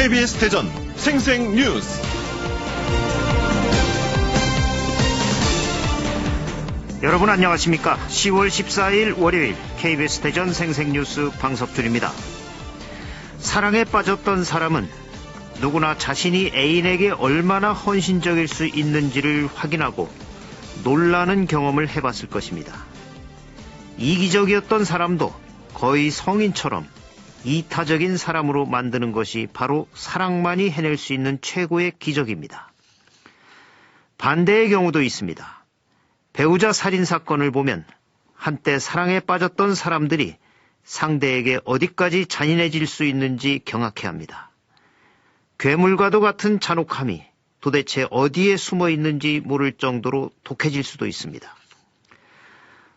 KBS 대전 생생뉴스. 여러분 안녕하십니까? 10월 14일 월요일 KBS 대전 생생뉴스 방석준입니다. 사랑에 빠졌던 사람은 누구나 자신이 애인에게 얼마나 헌신적일 수 있는지를 확인하고 놀라는 경험을 해봤을 것입니다. 이기적이었던 사람도 거의 성인처럼 이타적인 사람으로 만드는 것이 바로 사랑만이 해낼 수 있는 최고의 기적입니다. 반대의 경우도 있습니다. 배우자 살인 사건을 보면 한때 사랑에 빠졌던 사람들이 상대에게 어디까지 잔인해질 수 있는지 경악해 합니다. 괴물과도 같은 잔혹함이 도대체 어디에 숨어 있는지 모를 정도로 독해질 수도 있습니다.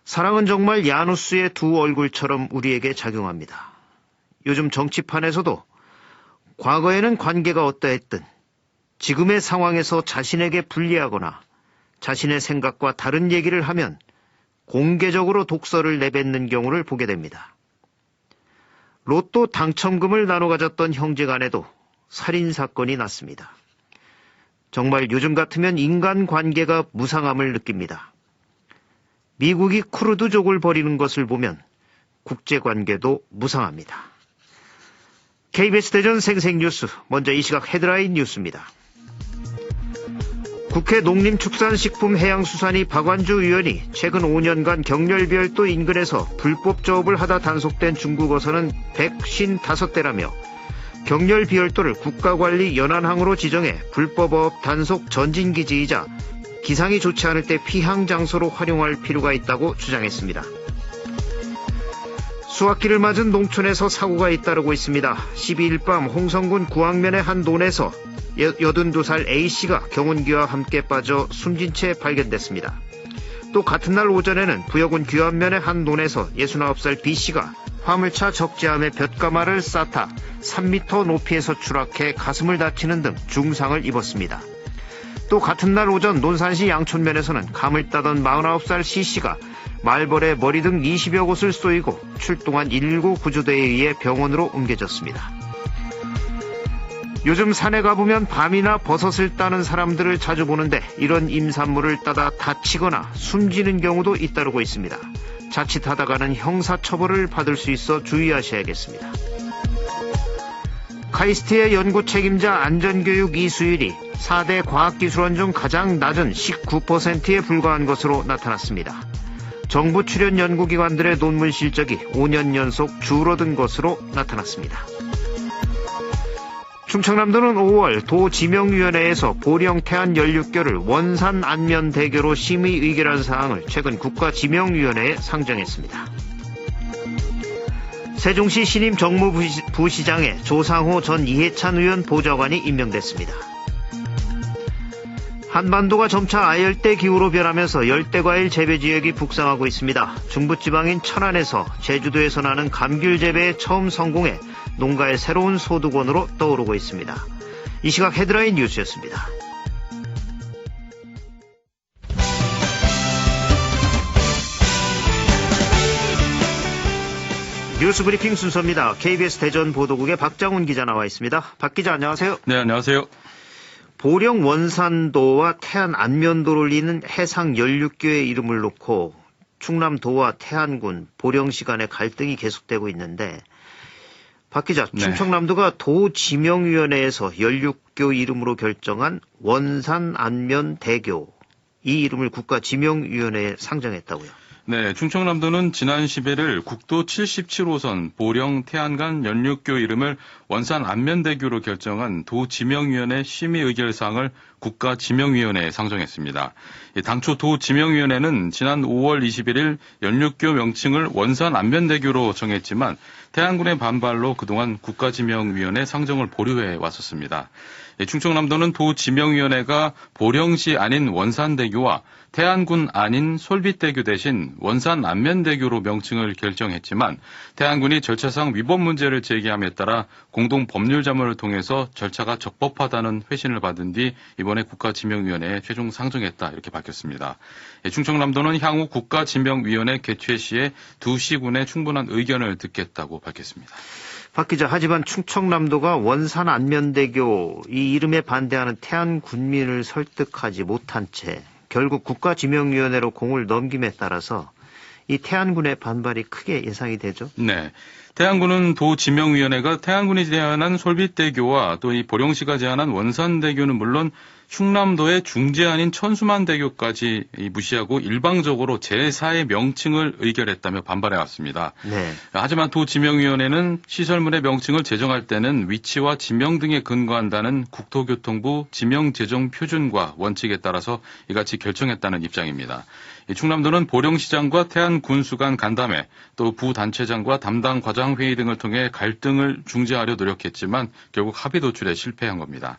사랑은 정말 야누스의 두 얼굴처럼 우리에게 작용합니다. 요즘 정치판에서도 과거에는 관계가 어떠했든 지금의 상황에서 자신에게 불리하거나 자신의 생각과 다른 얘기를 하면 공개적으로 독설을 내뱉는 경우를 보게 됩니다. 로또 당첨금을 나눠 가졌던 형제간에도 살인사건이 났습니다. 정말 요즘 같으면 인간관계가 무상함을 느낍니다. 미국이 쿠르드족을 버리는 것을 보면 국제관계도 무상합니다. KBS 대전 생생뉴스, 먼저 이 시각 헤드라인 뉴스입니다. 국회 농림축산식품해양수산위 박완주 의원이 최근 5년간 경렬별도 인근에서 불법 조업을 하다 단속된 중국어선은 155대라며 경렬비열도를 국가관리 연안항으로 지정해 불법어업 단속 전진기지이자 기상이 좋지 않을 때 피항 장소로 활용할 필요가 있다고 주장했습니다. 수학기를 맞은 농촌에서 사고가 잇따르고 있습니다. 12일 밤 홍성군 구항면의 한 논에서 82살 A씨가 경운기와 함께 빠져 숨진 채 발견됐습니다. 또 같은 날 오전에는 부여군 귀안면의 한 논에서 69살 B씨가 화물차 적재함에 볏가마를 쌓다 3m 높이에서 추락해 가슴을 다치는 등 중상을 입었습니다. 또 같은 날 오전 논산시 양촌면에서는 감을 따던 49살 C씨가 말벌에 머리 등 20여 곳을 쏘이고 출동한 119 구조대에 의해 병원으로 옮겨졌습니다. 요즘 산에 가보면 밤이나 버섯을 따는 사람들을 자주 보는데 이런 임산물을 따다 다치거나 숨지는 경우도 잇따르고 있습니다. 자칫하다가는 형사처벌을 받을 수 있어 주의하셔야겠습니다. 카이스트의 연구 책임자 안전교육 이수율이 4대 과학기술원 중 가장 낮은 19%에 불과한 것으로 나타났습니다. 정부 출연 연구기관들의 논문 실적이 5년 연속 줄어든 것으로 나타났습니다. 충청남도는 5월 도지명위원회에서 보령 태안 연륙교를 원산 안면 대교로 심의 의결한 사항을 최근 국가지명위원회에 상정했습니다. 세종시 신임 정무부시장에 조상호 전 이해찬 의원 보좌관이 임명됐습니다. 한반도가 점차 아열대 기후로 변하면서 열대과일 재배 지역이 북상하고 있습니다. 중부지방인 천안에서 제주도에서 나는 감귤 재배에 처음 성공해 농가의 새로운 소득원으로 떠오르고 있습니다. 이 시각 헤드라인 뉴스였습니다. 뉴스브리핑 순서입니다. KBS 대전 보도국의 박장훈 기자 나와 있습니다. 박 기자 안녕하세요. 네, 안녕하세요. 보령 원산도와 태안 안면도를 잇는 해상 연륙교의 이름을 놓고 충남도와 태안군, 보령시 간의 갈등이 계속되고 있는데 박 기자, 네. 충청남도가 도지명위원회에서 연륙교 이름으로 결정한 원산 안면 대교, 이 이름을 국가지명위원회에 상정했다고요. 네, 충청남도는 지난 10일 국도 77호선 보령 태안 간 연륙교 이름을 원산 안면대교로 결정한 도지명위원회 심의 의결사항을 국가지명위원회에 상정했습니다. 당초 도지명위원회는 지난 5월 21일 연륙교 명칭을 원산 안면대교로 정했지만 태안군의 반발로 그동안 국가지명위원회 상정을 보류해 왔었습니다. 충청남도는 도지명위원회가 보령시 아닌 원산대교와 태안군 아닌 솔빗대교 대신 원산 안면대교로 명칭을 결정했지만 태안군이 절차상 위법 문제를 제기함에 따라 공동 법률 자문을 통해서 절차가 적법하다는 회신을 받은 뒤 이번에 국가지명위원회에 최종 상정했다 이렇게 밝혔습니다. 충청남도는 향후 국가지명위원회 개최 시에 두 시군의 충분한 의견을 듣겠다고 밝혔습니다. 박 기자, 하지만 충청남도가 원산 안면대교 이 이름에 반대하는 태안 군민을 설득하지 못한 채 결국 국가지명위원회로 공을 넘김에 따라서 이 태안군의 반발이 크게 예상이 되죠. 네. 태안군은 도지명위원회가 태안군이 제안한 솔빗대교와 또 이 보령시가 제안한 원산대교는 물론 충남도의 중재안인 천수만대교까지 무시하고 일방적으로 제4의 명칭을 의결했다며 반발해왔습니다. 네. 하지만 도지명위원회는 시설물의 명칭을 제정할 때는 위치와 지명 등에 근거한다는 국토교통부 지명제정표준과 원칙에 따라서 이같이 결정했다는 입장입니다. 충남도는 보령시장과 태안군수 간 간담회, 또 부단체장과 담당 과장회의 등을 통해 갈등을 중재하려 노력했지만 결국 합의 도출에 실패한 겁니다.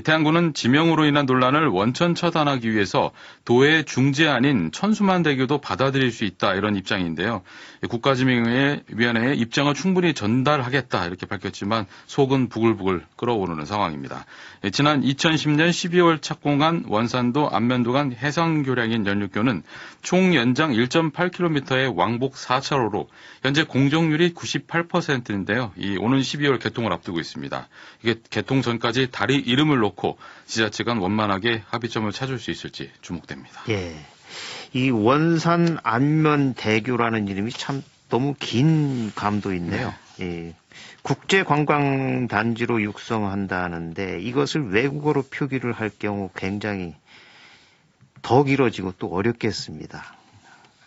태안군은 지명으로 인한 논란을 원천 차단하기 위해서 도의 중재안인 천수만대교도 받아들일 수 있다 이런 입장인데요. 국가지명위원회의 입장을 충분히 전달하겠다 이렇게 밝혔지만 속은 부글부글 끓어오르는 상황입니다. 지난 2010년 12월 착공한 원산도 안면도 간 해상교량인 연륙교는 총 연장 1.8km의 왕복 4차로로 현재 공정률이 98%인데요. 오는 12월 개통을 앞두고 있습니다. 이게 개통 전까지 다리 이름을 놓고 지자체 간 원만하게 합의점을 찾을 수 있을지 주목됩니다. 예, 이 원산 안면대교라는 이름이 참 너무 긴 감도 있네요. 네. 예, 국제관광단지로 육성한다는데 이것을 외국어로 표기를 할 경우 굉장히 더 길어지고 또 어렵겠습니다.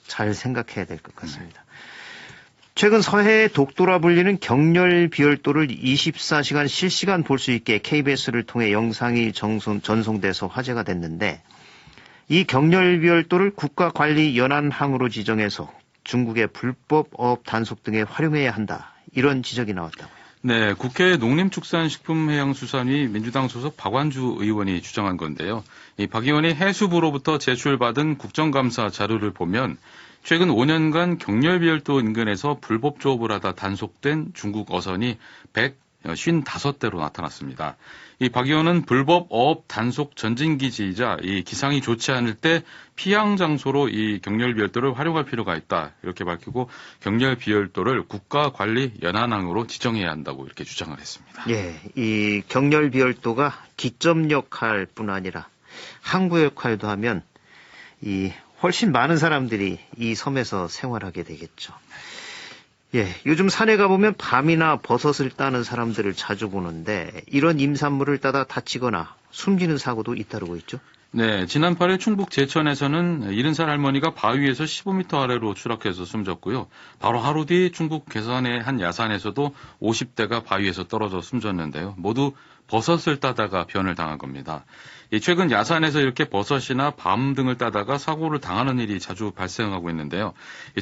잘 생각해야 될 것 같습니다. 최근 서해의 독도라 불리는 경렬 비열도를 24시간 실시간 볼 수 있게 KBS를 통해 영상이 전송돼서 화제가 됐는데 이 경렬 비열도를 국가관리연안항으로 지정해서 중국의 불법 어업 단속 등에 활용해야 한다. 이런 지적이 나왔다고요. 네, 국회 농림축산식품해양수산위 민주당 소속 박완주 의원이 주장한 건데요. 이 박 의원이 해수부로부터 제출받은 국정감사 자료를 보면 최근 5년간 경렬비열도 인근에서 불법 조업을 하다 단속된 중국 어선이 155대로 나타났습니다. 이 박 의원은 불법 어업 단속 전진기지이자 이 기상이 좋지 않을 때 피항 장소로 이 경렬비열도를 활용할 필요가 있다. 이렇게 밝히고 경렬비열도를 국가관리연안항으로 지정해야 한다고 이렇게 주장을 했습니다. 예, 이 경렬비열도가 기점 역할뿐 아니라 항구 역할도 하면 이 훨씬 많은 사람들이 이 섬에서 생활하게 되겠죠. 예, 요즘 산에 가보면 밤이나 버섯을 따는 사람들을 자주 보는데 이런 임산물을 따다 다치거나 숨지는 사고도 잇따르고 있죠. 네, 지난 8일 충북 제천에서는 70살 할머니가 바위에서 15m 아래로 추락해서 숨졌고요. 바로 하루 뒤 충북 괴산의 한 야산에서도 50대가 바위에서 떨어져 숨졌는데요. 모두 버섯을 따다가 변을 당한 겁니다. 최근 야산에서 이렇게 버섯이나 밤 등을 따다가 사고를 당하는 일이 자주 발생하고 있는데요.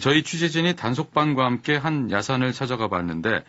저희 취재진이 단속반과 함께 한 야산을 찾아가 봤는데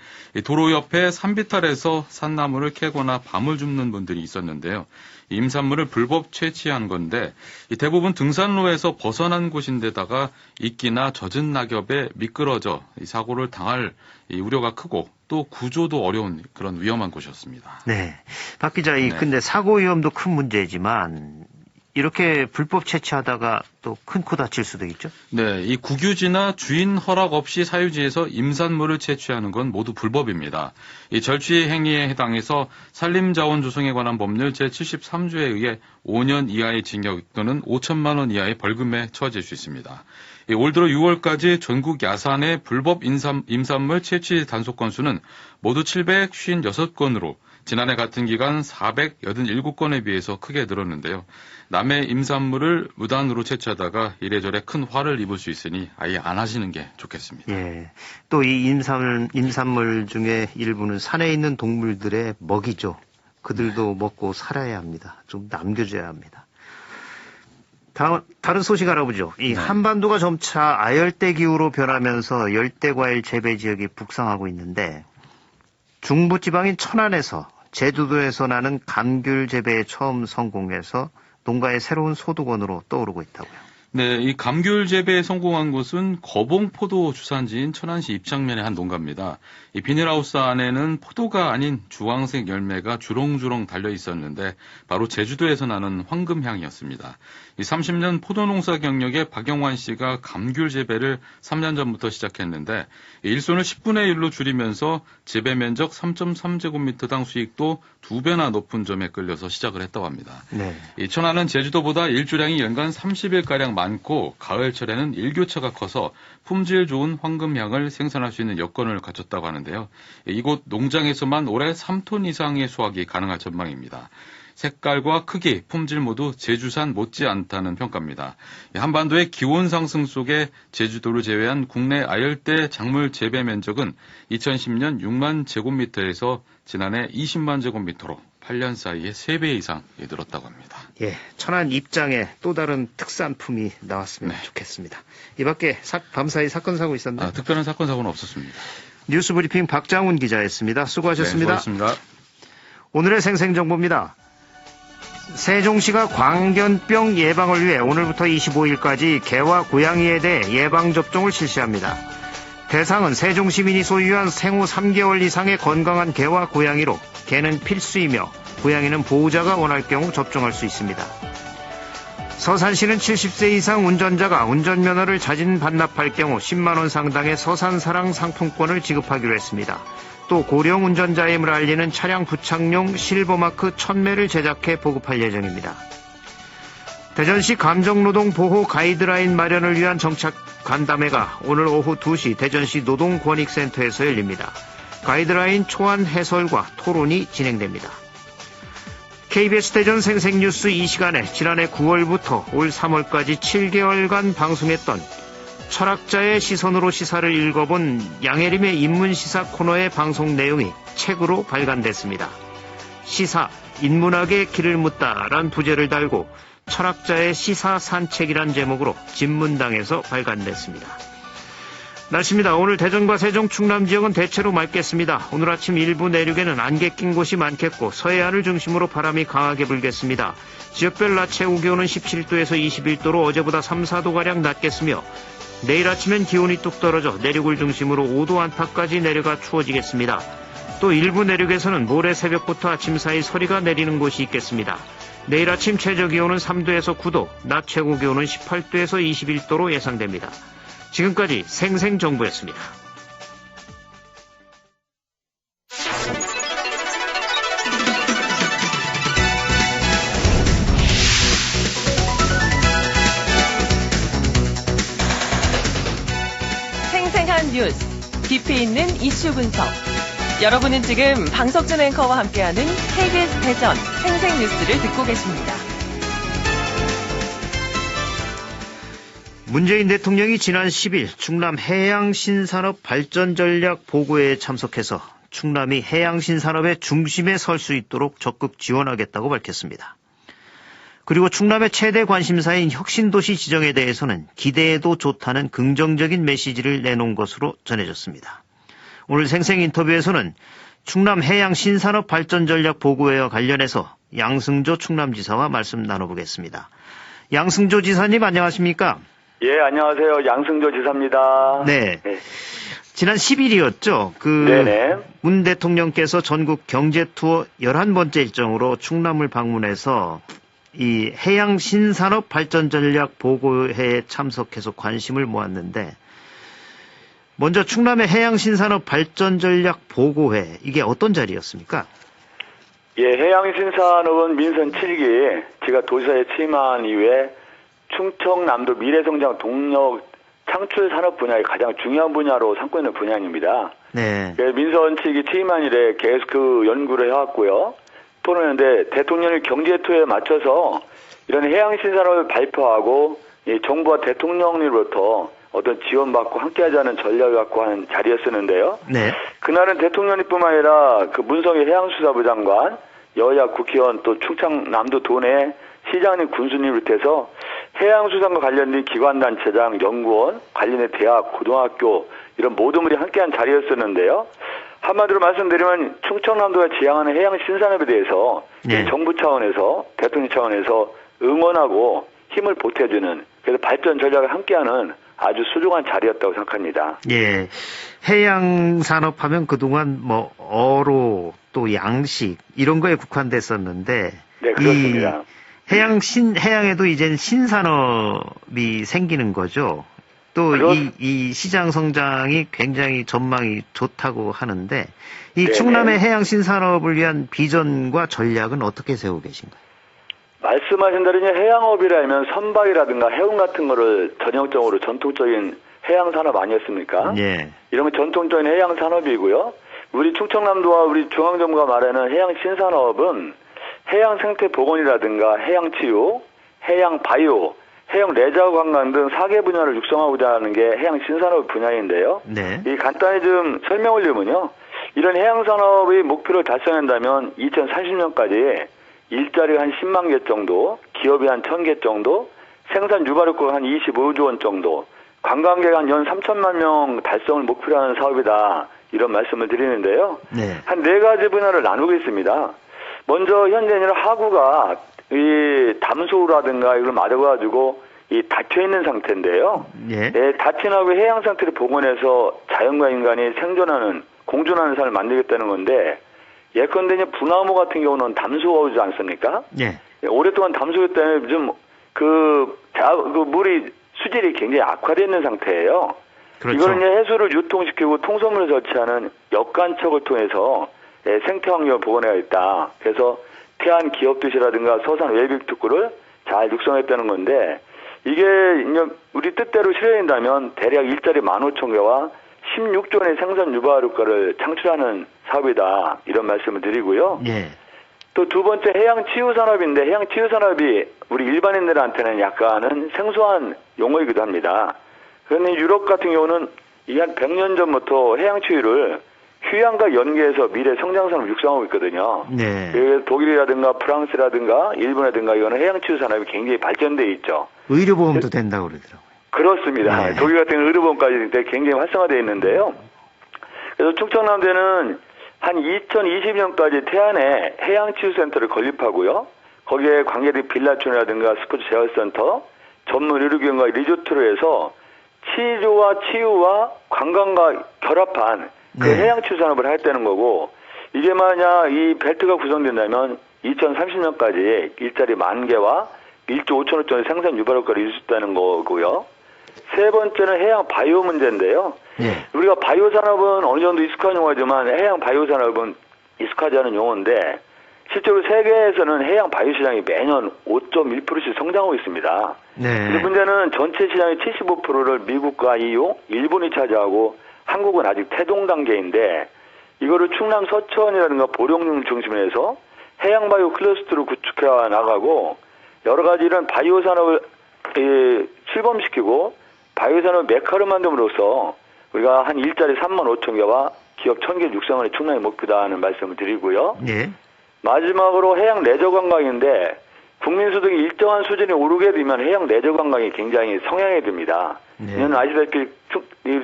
도로 옆에 산비탈에서 산나무를 캐거나 밤을 줍는 분들이 있었는데요. 임산물을 불법 채취한 건데 대부분 등산로에서 벗어난 곳인데다가 이끼나 젖은 낙엽에 미끄러져 사고를 당할 우려가 크고 또 구조도 어려운 그런 위험한 곳이었습니다. 네, 박 기자, 근데 사고 위험도 큰 문제지만 이렇게 불법 채취하다가 또 큰 코 다칠 수도 있죠? 네, 이 국유지나 주인 허락 없이 사유지에서 임산물을 채취하는 건 모두 불법입니다. 이 절취 행위에 해당해서 산림자원조성에 관한 법률 제73조에 의해 5년 이하의 징역 또는 5천만 원 이하의 벌금에 처해질 수 있습니다. 올 들어 6월까지 전국 야산의 불법 임산물 채취 단속 건수는 모두 756건으로 지난해 같은 기간 487건에 비해서 크게 늘었는데요. 남의 임산물을 무단으로 채취하다가 이래저래 큰 화를 입을 수 있으니 아예 안 하시는 게 좋겠습니다. 예, 또 이 임산물 중에 일부는 산에 있는 동물들의 먹이죠. 그들도 먹고 살아야 합니다. 좀 남겨줘야 합니다. 다른 소식 알아보죠. 이 한반도가 점차 아열대 기후로 변하면서 열대과일 재배 지역이 북상하고 있는데 중부지방인 천안에서 제주도에서 나는 감귤 재배에 처음 성공해서 농가의 새로운 소득원으로 떠오르고 있다고요. 네, 이 감귤 재배에 성공한 곳은 거봉포도 주산지인 천안시 입장면의 한 농가입니다. 이 비닐하우스 안에는 포도가 아닌 주황색 열매가 주렁주렁 달려 있었는데 바로 제주도에서 나는 황금향이었습니다. 이 30년 포도 농사 경력의 박영환 씨가 감귤 재배를 3년 전부터 시작했는데 일손을 10분의 1로 줄이면서 재배 면적 3.3제곱미터당 수익도 2배나 높은 점에 끌려서 시작을 했다고 합니다. 네. 이 천안은 제주도보다 일조량이 연간 30일가량 많고 가을철에는 일교차가 커서 품질 좋은 황금향을 생산할 수 있는 여건을 갖췄다고 하는데요. 이곳 농장에서만 올해 3톤 이상의 수확이 가능할 전망입니다. 색깔과 크기, 품질 모두 제주산 못지않다는 평가입니다. 한반도의 기온 상승 속에 제주도를 제외한 국내 아열대 작물 재배 면적은 2010년 6만 제곱미터에서 지난해 20만 제곱미터로 8년 사이에 3배 이상 늘었다고 합니다. 예, 천안 입장에 또 다른 특산품이 나왔으면 좋겠습니다. 이 밖에 밤사이 사건 사고 있었나요? 특별한 사건 사고는 없었습니다. 뉴스브리핑 박장훈 기자였습니다. 수고하셨습니다. 네, 수고하셨습니다. 오늘의 생생정보입니다. 세종시가 광견병 예방을 위해 오늘부터 25일까지 개와 고양이에 대해 예방접종을 실시합니다. 대상은 세종시민이 소유한 생후 3개월 이상의 건강한 개와 고양이로 개는 필수이며 고양이는 보호자가 원할 경우 접종할 수 있습니다. 서산시는 70세 이상 운전자가 운전면허를 자진 반납할 경우 10만원 상당의 서산사랑 상품권을 지급하기로 했습니다. 또 고령 운전자임을 알리는 차량 부착용 실버마크 1000매를 제작해 보급할 예정입니다. 대전시 감정노동 보호 가이드라인 마련을 위한 정착 간담회가 오늘 오후 2시 대전시 노동권익센터에서 열립니다. 가이드라인 초안 해설과 토론이 진행됩니다. KBS 대전 생생뉴스 이 시간에 지난해 9월부터 올 3월까지 7개월간 방송했던 철학자의 시선으로 시사를 읽어본 양혜림의 인문시사 코너의 방송 내용이 책으로 발간됐습니다. 시사, 인문학의 길을 묻다란 부제를 달고 철학자의 시사 산책이란 제목으로 진문당에서 발간됐습니다. 날씨입니다. 오늘 대전과 세종, 충남 지역은 대체로 맑겠습니다. 오늘 아침 일부 내륙에는 안개 낀 곳이 많겠고 서해안을 중심으로 바람이 강하게 불겠습니다. 지역별 낮 최고 기온은 17도에서 21도로 어제보다 3, 4도가량 낮겠으며 내일 아침엔 기온이 뚝 떨어져 내륙을 중심으로 5도 안팎까지 내려가 추워지겠습니다. 또 일부 내륙에서는 모레 새벽부터 아침 사이 서리가 내리는 곳이 있겠습니다. 내일 아침 최저 기온은 3도에서 9도, 낮 최고 기온은 18도에서 21도로 예상됩니다. 지금까지 생생정보였습니다. 생생한 뉴스, 깊이 있는 이슈 분석. 여러분은 지금 방석준 앵커와 함께하는 KBS 대전 생생뉴스를 듣고 계십니다. 문재인 대통령이 지난 10일 충남 해양신산업발전전략보고회에 참석해서 충남이 해양신산업의 중심에 설 수 있도록 적극 지원하겠다고 밝혔습니다. 그리고 충남의 최대 관심사인 혁신도시 지정에 대해서는 기대해도 좋다는 긍정적인 메시지를 내놓은 것으로 전해졌습니다. 오늘 생생 인터뷰에서는 충남 해양신산업발전전략보고회와 관련해서 양승조 충남지사와 말씀 나눠보겠습니다. 양승조 지사님 안녕하십니까? 예, 안녕하세요. 양승조 지사입니다. 네. 지난 10일이었죠. 네네. 문 대통령께서 전국 경제 투어 11번째 일정으로 충남을 방문해서 이 해양 신산업 발전 전략 보고회에 참석해서 관심을 모았는데 먼저 충남의 해양 신산업 발전 전략 보고회 이게 어떤 자리였습니까? 예, 해양 신산업은 민선 7기 제가 도지사에 취임한 이후에 충청남도 미래성장 동력 창출 산업 분야의 가장 중요한 분야로 삼고 있는 분야입니다. 네. 민선 7기 취임한 이래 계속 그 연구를 해왔고요. 토론했는데 대통령의 경제 투어에 맞춰서 이런 해양 신산업을 발표하고 정부와 대통령으로부터 어떤 지원받고 함께하자는 전략을 갖고 하는 자리였었는데요. 네. 그날은 대통령뿐만 아니라 그 문성의 해양수사부 장관, 여야 국회의원 또 충청남도 도내 시장님 군수님을 비롯해서 해양수산과 관련된 기관단체장, 연구원, 관련된 대학, 고등학교 이런 모든 분이 함께한 자리였었는데요. 한마디로 말씀드리면 충청남도가 지향하는 해양 신산업에 대해서 정부 차원에서 대통령 차원에서 응원하고 힘을 보태주는 그래서 발전 전략을 함께하는 아주 소중한 자리였다고 생각합니다. 예. 해양 산업하면 그동안 뭐 어로 또 양식 이런 거에 국한됐었는데 네, 그렇습니다. 해양에도 이젠 신산업이 생기는 거죠. 또 이 시장 성장이 굉장히 전망이 좋다고 하는데 이 네네. 충남의 해양 신산업을 위한 비전과 전략은 어떻게 세우고 계신가요? 말씀하신 대로 이제 해양업이라면 선박이라든가 해운 같은 거를 전형적으로 전통적인 해양 산업 아니었습니까? 예. 이런 건 전통적인 해양 산업이고요. 우리 충청남도와 우리 중앙정부가 말하는 해양 신산업은 해양 생태 복원이라든가 해양 치유, 해양 바이오, 해양 레저 관광 등 4개 분야를 육성하고자 하는 게 해양 신산업 분야인데요. 네. 이 간단히 좀 설명을 드리면요. 이런 해양 산업의 목표를 달성한다면 2030년까지 일자리가 한 10만 개 정도, 기업이 한 1000개 정도, 생산 유발효과가 한 25조 원 정도, 관광객 한 연 3천만 명 달성을 목표로 하는 사업이다. 이런 말씀을 드리는데요. 네. 한 4가지 분야를 나누고 있습니다. 먼저 현재는 하구가 이 담소라든가 이걸 맞아가지고 이 닫혀 있는 상태인데요. 예. 예, 닫힌 하구 해양 상태를 복원해서 자연과 인간이 생존하는 공존하는 삶을 만들겠다는 건데 예컨대 이제 분화모 같은 경우는 담소하지 않습니까? 예. 오랫동안 담소했기 때문에 좀 그 물이 수질이 굉장히 악화되어 있는 상태예요. 그렇죠. 이거는 이제 해수를 유통시키고 통솔물을 설치하는 역간척을 통해서 생태 환경을 복원해야겠다. 그래서 태안 기업도시라든가 서산 웰빙 특구를 잘 육성했다는 건데 이게 우리 뜻대로 실현된다면 대략 일자리 15,000개와 16조 원의 생산 유발 효과를 창출하는 사업이다. 이런 말씀을 드리고요. 예. 또 두 번째 해양 치유 산업인데 해양 치유 산업이 우리 일반인들한테는 약간은 생소한 용어이기도 합니다. 그런데 유럽 같은 경우는 이 한 100년 전부터 해양 치유를 휴양과 연계해서 미래 성장 산업을 육성하고 있거든요. 네. 독일이라든가 프랑스라든가 일본이라든가 이거는 해양 치유 산업이 굉장히 발전돼 있죠. 의료보험도 된다고 그러더라고요. 그렇습니다. 네. 독일 같은 의료보험까지 굉장히 활성화되어 있는데요. 그래서 충청남도는 한 2020년까지 태안에 해양치유센터를 건립하고요. 거기에 관계된 빌라촌이라든가 스포츠 재활센터, 전문 의료기관과 리조트로 해서 치조와 치유와 관광과 결합한 그 네. 해양치유 산업을 하겠다는 거고 이게 만약 이 벨트가 구성된다면 2030년까지 일자리 10,000개와 1조 5천억 원의 생산 유발 효과를 이룰 수 있다는 거고요. 세 번째는 해양 바이오 문제인데요. 예. 우리가 바이오 산업은 어느 정도 익숙한 용어지만 해양 바이오 산업은 익숙하지 않은 용어인데 실제로 세계에서는 해양 바이오 시장이 매년 5.1%씩 성장하고 있습니다. 네. 근데 문제는 전체 시장의 75%를 미국과 EU, 일본이 차지하고 한국은 아직 태동 단계인데 이거를 충남 서천이라든가 보령령 중심으로 해서 해양 바이오 클러스터로 구축해 나가고 여러 가지 이런 바이오 산업을 출범시키고 바이오 산업 메카로 만듦으로써 우리가 한 일자리 35,000개와 기업 1,000개 육성을 충남의 목표다는 말씀을 드리고요. 예. 마지막으로 해양 레저 관광인데 국민소득이 일정한 수준에 오르게 되면 해양 레저 관광이 굉장히 성향이 됩니다. 네. 이는 아시다시피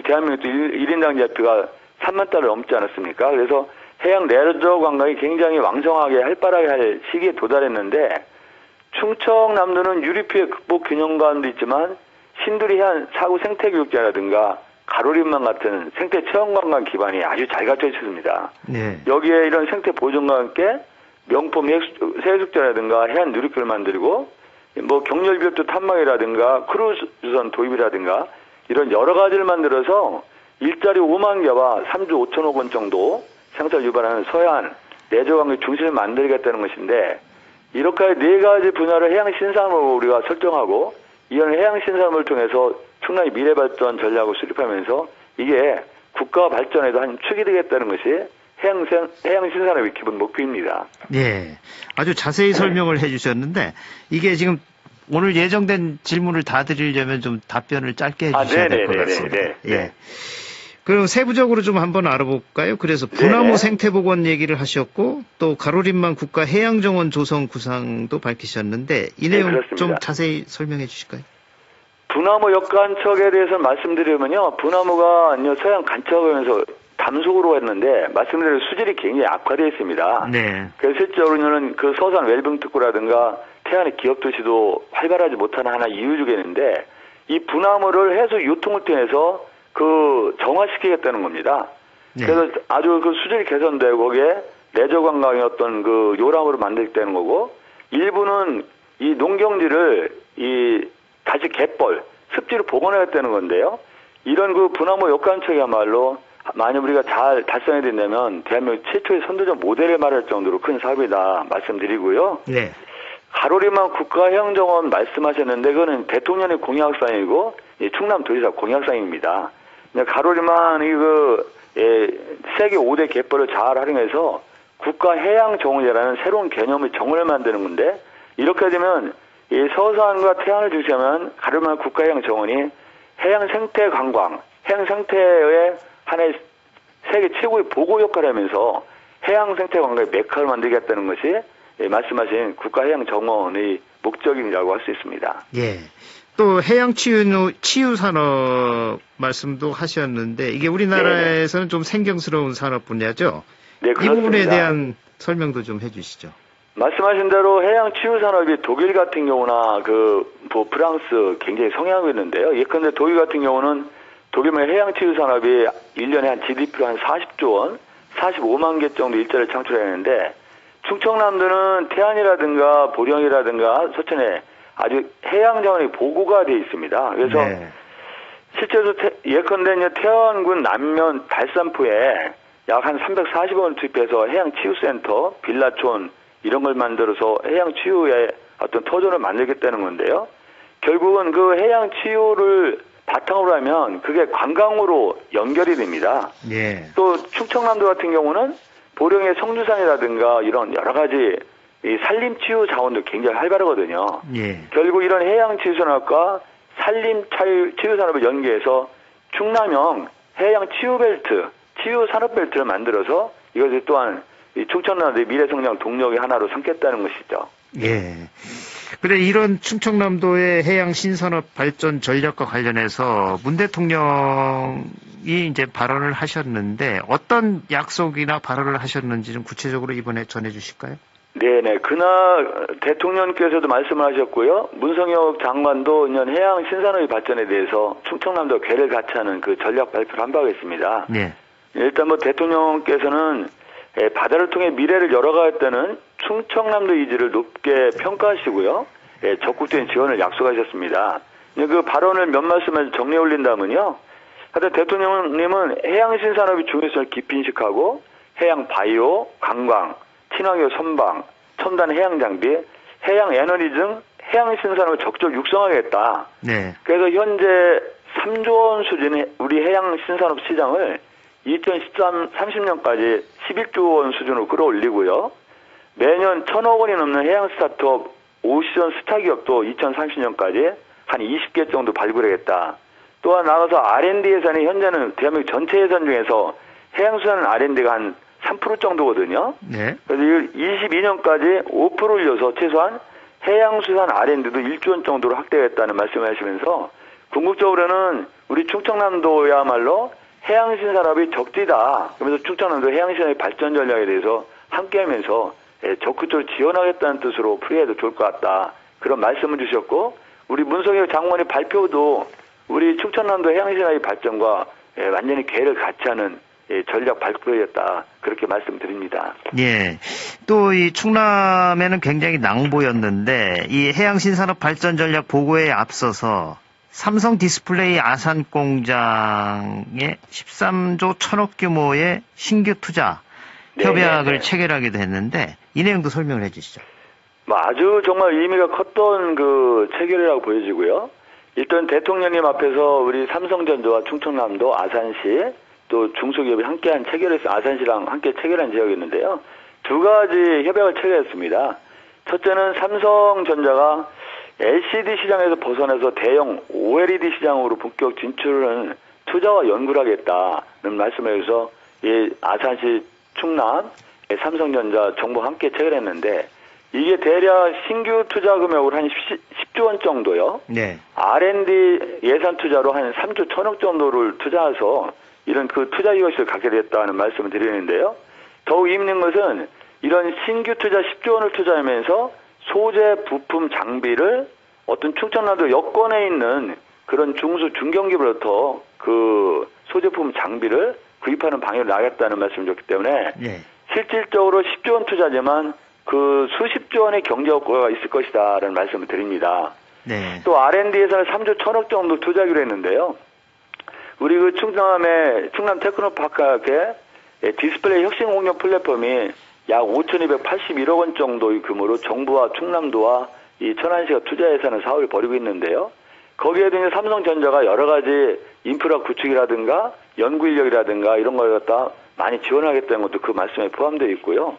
대한민국 1인당 GDP가 3만 달러 넘지 않았습니까? 그래서 해양 레저 관광이 굉장히 왕성하게 활발하게 할 시기에 도달했는데 충청남도는 유리피해 극복 균형감도 있지만 신두리 해안 사구 생태교육자라든가 가로림만 같은 생태 체험관광 기반이 아주 잘 갖춰 있습니다. 네. 여기에 이런 생태 보존과 함께 명품 해수욕장이라든가 해안 누리꾼을 만들고 뭐 경렬비협도 탐방이라든가 크루즈선 도입이라든가 이런 여러 가지를 만들어서 일자리 5만 개와 3조 5천억 원 정도 생산 유발하는 서해안 레저관광 중심을 만들겠다는 것인데 이렇게 4가지 분야를 해양 신산업으로 우리가 설정하고 이런 해양 신산업을 통해서 충남의 미래 발전 전략을 수립하면서 이게 국가 발전에도 한 축이 되겠다는 것이 해양 신산업의 기본 목표입니다. 예. 아주 자세히 설명을 해주셨는데 이게 지금 오늘 예정된 질문을 다 드리려면 좀 답변을 짧게 해주셔야 될 것 같습니다. 예. 그럼 세부적으로 좀 한번 알아볼까요? 그래서 분화모 생태복원 얘기를 하셨고 또 가로림만 국가 해양정원 조성 구상도 밝히셨는데 이 내용 좀 자세히 설명해 주실까요? 분화모 역간척에 대해서 말씀드리면요. 분화모가 서해안 간척하면서 담속으로 했는데 말씀드린 수질이 굉장히 악화되어 있습니다. 네. 그래서 실제로는 그 서산 웰빙 특구라든가 태안의 기업도시도 활발하지 못하는 하나 이유 중에 있는데 이 분화물을 해수 유통을 통해서 그 정화시키겠다는 겁니다. 네. 그래서 아주 그 수질이 개선되고 거기에 레저 관광의 어떤 그 요람으로 만들겠다는 거고, 일부는 이 농경지를 다시 갯벌, 습지로 복원하겠다는 건데요. 이런 그 분화물 역관측이야말로 만약 우리가 잘 달성이 된다면 대한민국 최초의 선도적 모델을 말할 정도로 큰 사업이다 말씀드리고요. 네. 가로리만 국가해양정원 말씀하셨는데 그거는 대통령의 공약사항이고 충남도지사 공약사항입니다. 가로리만 세계 5대 갯벌을 잘 활용해서 국가해양정원이라는 새로운 개념의 정원을 만드는 건데, 이렇게 되면 이 서산과 태안을 중시하면 가로리만 국가해양정원이 해양 생태 관광, 해양 생태의 하나의 세계 최고의 보고 역할을 하면서 해양 생태 관광의 메카를 만들겠다는 것이 말씀하신 국가해양정원의 목적이라고 할 수 있습니다. 예. 또 해양치유 산업 말씀도 하셨는데 이게 우리나라에서는 좀 생경스러운 산업 분야죠. 네, 이 그렇습니다. 부분에 대한 설명도 좀 해주시죠. 말씀하신 대로 해양치유 산업이 독일 같은 경우나 프랑스 굉장히 성행하고 있는데요. 예컨대 독일 같은 경우는 독일의 해양치유 산업이 1년에 한 GDP로 한 40조 원, 45만 개 정도 일자리를 창출했는데, 충청남도는 태안이라든가 보령이라든가 서천에 아주 해양자원이 보고가 되어 있습니다. 그래서 네. 실제로 예컨대 태안군 남면 발산포에 약 한 340원을 투입해서 해양치유센터, 빌라촌 이런 걸 만들어서 해양치유의 어떤 터전을 만들겠다는 건데요. 결국은 그 해양치유를 바탕으로 하면 그게 관광으로 연결이 됩니다. 예. 또 충청남도 같은 경우는 보령의 성주산이라든가 이런 여러 가지 이 산림치유 자원도 굉장히 활발하거든요. 예. 결국 이런 해양치유산업과 산림치유산업을 연계해서 충남형 해양치유벨트, 치유산업벨트를 만들어서 이것을 또한 이 충청남도의 미래성장 동력의 하나로 삼겠다는 것이죠. 예. 그래, 이런 충청남도의 해양 신산업 발전 전략과 관련해서 문 대통령이 이제 발언을 하셨는데 어떤 약속이나 발언을 하셨는지 좀 구체적으로 이번에 전해 주실까요? 네네. 그날 대통령께서도 말씀을 하셨고요. 문성혁 장관도 이년 해양 신산업의 발전에 대해서 충청남도 궤를 같이 하는 그 전략 발표를 한 바가 있습니다. 네. 일단 대통령께서는 바다를 통해 미래를 열어가겠다는 충청남도 의지를 높게 평가하시고요. 적극적인 지원을 약속하셨습니다. 그 발언을 몇 말씀을 정리해 올린다면요. 하여튼 대통령님은 해양 신산업의 중요성을 깊이 인식하고 해양 바이오, 관광, 친환경 선방, 첨단 해양 장비, 해양 에너지 등 해양 신산업을 적극 육성하겠다. 네. 그래서 현재 3조 원 수준의 우리 해양 신산업 시장을 2030년까지 11조 원 수준으로 끌어올리고요. 매년 1,000억 원이 넘는 해양 스타트업 50전 스타기업도 2030년까지 한 20개 정도 발굴하겠다. 또한 나가서 R&D 예산이 현재는 대한민국 전체 예산 중에서 해양수산 R&D가 한 3% 정도거든요. 네. 그래서 22년까지 5% 올려서 최소한 해양수산 R&D도 1조 원 정도로 확대하겠다는 말씀을 하시면서 궁극적으로는 우리 충청남도야말로 해양신산업이 적지다. 그러면서 충청남도 해양신산업의 발전 전략에 대해서 함께하면서 적극적으로 지원하겠다는 뜻으로 풀이해도 좋을 것 같다. 그런 말씀을 주셨고, 우리 문성혁 장관의 발표도 우리 충청남도 해양신산업의 발전과 완전히 궤를 같이 하는 전략 발표였다. 그렇게 말씀드립니다. 예. 또 이 충남에는 굉장히 낭보였는데 이 해양신산업 발전 전략 보고에 앞서서 삼성 디스플레이 아산 공장에 13조 1,000억 규모의 신규 투자 협약을 체결하기도 했는데 이 내용도 설명을 해 주시죠. 아주 정말 의미가 컸던 그 체결이라고 보여지고요. 일단 대통령님 앞에서 우리 삼성전자와 충청남도 아산시 또 중소기업이 함께한 체결에서 아산시랑 함께 체결한 지역이었는데요. 두 가지 협약을 체결했습니다. 첫째는 삼성전자가 LCD 시장에서 벗어나서 대형 OLED 시장으로 본격 진출하는 투자와 연구를 하겠다는 말씀을 해서 아산시 충남 삼성전자 정부와 함께 체결했는데 이게 대략 신규 투자 금액으로 한 10조 원 정도요. 네. R&D 예산 투자로 한 3조 1,000억 정도를 투자해서 이런 그 투자 이것을 갖게 됐다는 말씀을 드리는데요. 더욱 의미 있는 것은 이런 신규 투자 10조 원을 투자하면서 소재, 부품, 장비를 어떤 충청남도 여건에 있는 그런 중수 중견기업으로부터 그 소제품 장비를 구입하는 방향으로 나가겠다는 말씀을 줬기 때문에 예. 실질적으로 10조 원 투자지만 그 수십조 원의 경제 효과가 있을 것이다라는 말씀을 드립니다. 네. 또 R&D에서는 3조 1천억 정도 투자하기로 했는데요. 우리 그 충남 테크노파크의 디스플레이 혁신 공룡 플랫폼이 약 5,281억 원 정도의 규모로 정부와 충남도와 이 천안시가 투자 예산을 사업을 벌이고 있는데요. 거기에도 이제 삼성전자가 여러 가지 인프라 구축이라든가 연구 인력이라든가 이런 걸 갖다 많이 지원하겠다는 것도 그 말씀에 포함되어 있고요.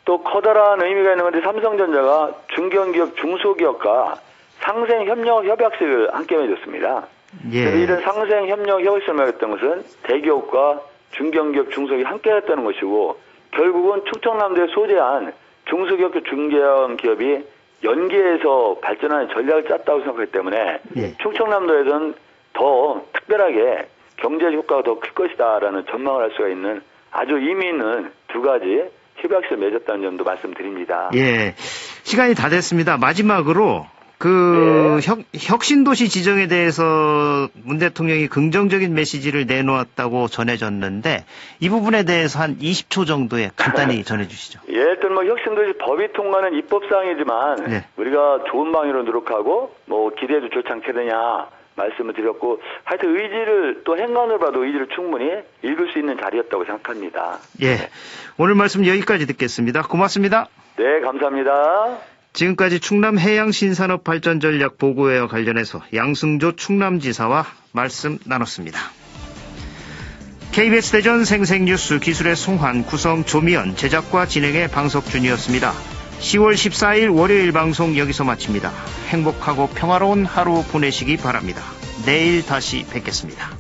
또 커다란 의미가 있는 건데 삼성전자가 중견기업, 중소기업과 상생협력협약식을 함께 맺었습니다. 예. 이런 상생협력협약식을 맺었던 것은 대기업과 중견기업, 중소기업이 함께 했다는 것이고 결국은 충청남도에 소재한 중소기업, 중견기업이 연계해서 발전하는 전략을 짰다고 생각하기 때문에 예. 충청남도에서는 더 특별하게 경제 효과가 더 클 것이다라는 전망을 할 수가 있는 아주 의미 있는 두 가지 협약식을 맺었다는 점도 말씀드립니다. 예. 시간이 다 됐습니다. 마지막으로 그 혁신도시 지정에 대해서 문 대통령이 긍정적인 메시지를 내놓았다고 전해졌는데 이 부분에 대해서 한 20초 정도에 간단히 전해주시죠. 예, 일단 뭐 혁신도시 법이 통과는 입법사항이지만 네. 우리가 좋은 방향으로 노력하고 뭐 기대해도 좋지 않겠느냐 말씀을 드렸고 하여튼 의지를 또 행간을 봐도 의지를 충분히 읽을 수 있는 자리였다고 생각합니다. 예. 오늘 말씀 여기까지 듣겠습니다. 고맙습니다. 네, 감사합니다. 지금까지 충남 해양신산업발전전략 보고회와 관련해서 양승조 충남지사와 말씀 나눴습니다. KBS 대전 생생뉴스 기술의 송환, 구성 조미연, 제작과 진행의 방석준이었습니다. 10월 14일 월요일 방송 여기서 마칩니다. 행복하고 평화로운 하루 보내시기 바랍니다. 내일 다시 뵙겠습니다.